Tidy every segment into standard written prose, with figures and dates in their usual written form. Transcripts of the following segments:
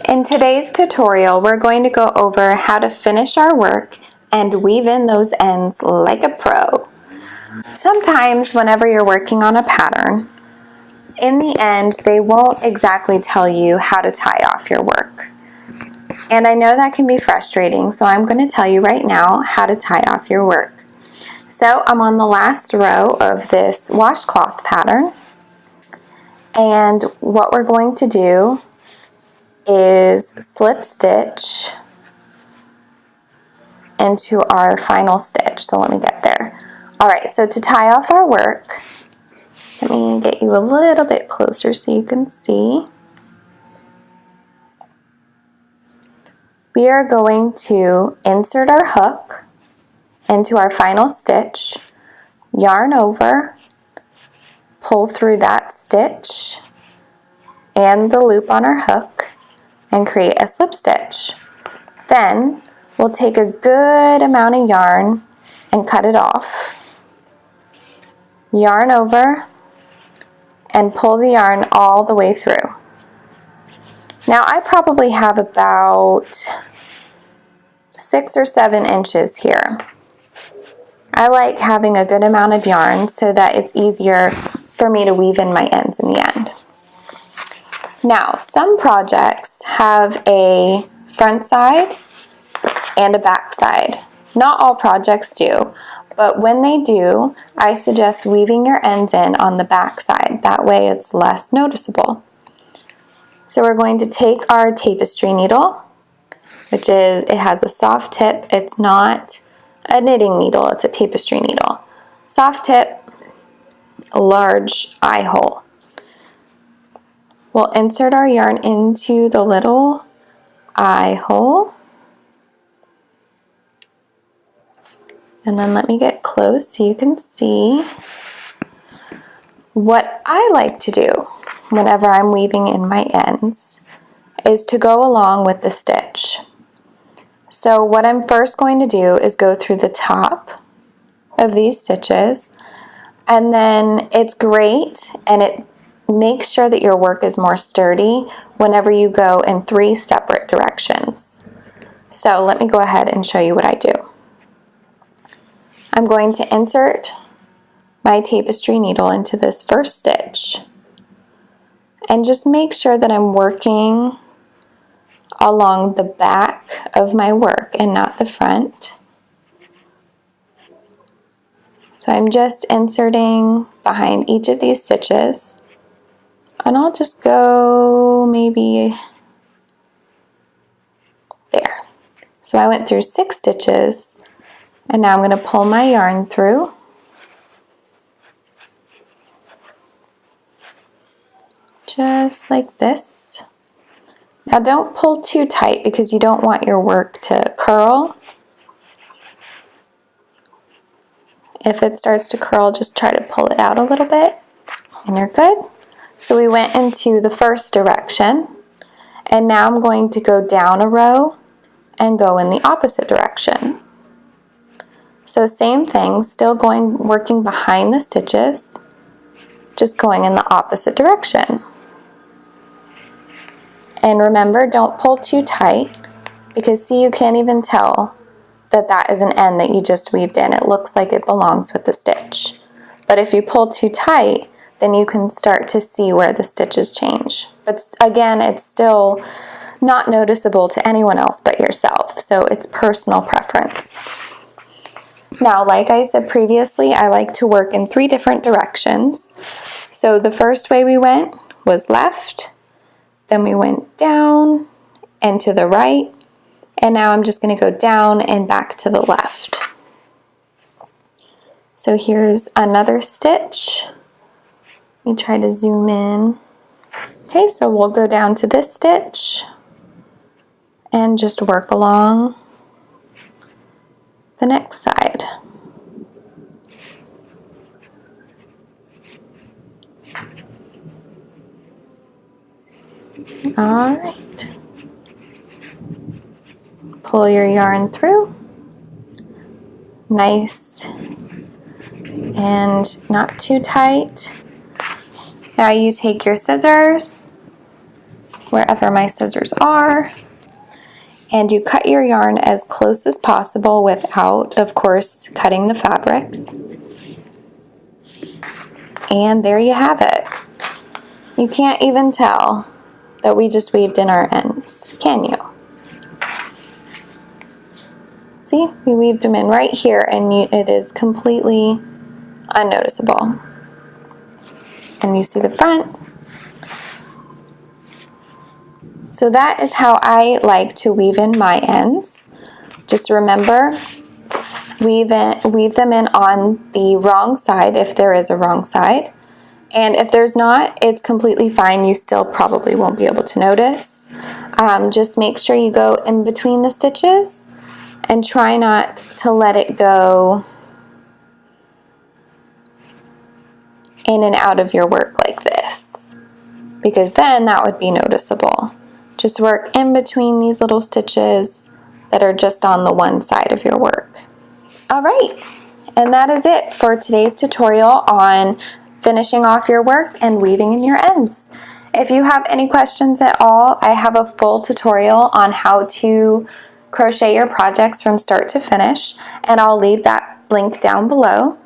In today's tutorial, we're going to go over how to finish our work and weave in those ends like a pro. Sometimes whenever you're working on a pattern, in the end, they won't exactly tell you how to tie off your work. And I know that can be frustrating, so I'm going to tell you right now how to tie off your work. So I'm on the last row of this washcloth pattern, and what we're going to do is slip stitch into our final stitch. So let me get there. Alright, so to tie off our work, let me get you a little bit closer so you can see. We are going to insert our hook into our final stitch, yarn over, pull through that stitch and the loop on our hook, and create a slip stitch. Then we'll take a good amount of yarn and cut it off, yarn over, and pull the yarn all the way through. Now I probably have about 6 or 7 inches here. I like having a good amount of yarn so that it's easier for me to weave in my ends in the end. Now, some projects have a front side and a back side. Not all projects do, but when they do, I suggest weaving your ends in on the back side. That way it's less noticeable. So we're going to take our tapestry needle, which is, it has a soft tip. It's not a knitting needle, it's a tapestry needle. Soft tip, a large eye hole. We'll insert our yarn into the little eye hole. And then let me get close so you can see. What I like to do whenever I'm weaving in my ends is to go along with the stitch. So what I'm first going to do is go through the top of these stitches, and then it's great and it makes sure that your work is more sturdy whenever you go in 3 separate directions. So let me go ahead and show you what I do. I'm going to insert my tapestry needle into this first stitch and just make sure that I'm working along the back of my work and not the front. So I'm just inserting behind each of these stitches, and I'll just go maybe there. So I went through 6 stitches, and now I'm going to pull my yarn through. Just like this. Now don't pull too tight because you don't want your work to curl. If it starts to curl, just try to pull it out a little bit and you're good. So we went into the first direction, and now I'm going to go down a row and go in the opposite direction. So same thing, still working behind the stitches, just going in the opposite direction. And remember, don't pull too tight, because see, you can't even tell that that is an end that you just weaved in. It looks like it belongs with the stitch. But if you pull too tight, then you can start to see where the stitches change. But again, it's still not noticeable to anyone else but yourself, so it's personal preference. Now, like I said previously, I like to work in 3 different directions. So the first way we went was left, then we went down and to the right, and now I'm just going to go down and back to the left. So here's another stitch. Let me try to zoom in. Okay, so we'll go down to this stitch and just work along the next side. All right. Pull your yarn through. Nice and not too tight. Now you take your scissors wherever my scissors are. And you cut your yarn as close as possible without, of course, cutting the fabric. And there you have it. You can't even tell that we just weaved in our ends, can you? See, we weaved them in right here, and it is completely unnoticeable. And you see the front. So that is how I like to weave in my ends. Just remember, weave them in on the wrong side if there is a wrong side. And if there's not, it's completely fine. You still probably won't be able to notice. Just make sure you go in between the stitches and try not to let it go in and out of your work like this, because then that would be noticeable. Just work in between these little stitches that are just on the one side of your work. All right, and that is it for today's tutorial on finishing off your work and weaving in your ends. If you have any questions at all, I have a full tutorial on how to crochet your projects from start to finish, and I'll leave that link down below.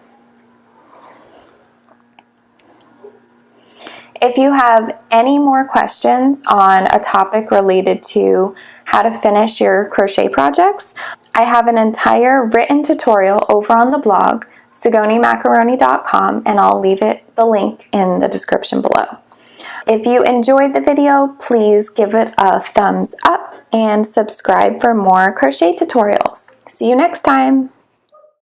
If you have any more questions on a topic related to how to finish your crochet projects, I have an entire written tutorial over on the blog, sigonimacaroni.com, and I'll leave the link in the description below. If you enjoyed the video, please give it a thumbs up and subscribe for more crochet tutorials. See you next time!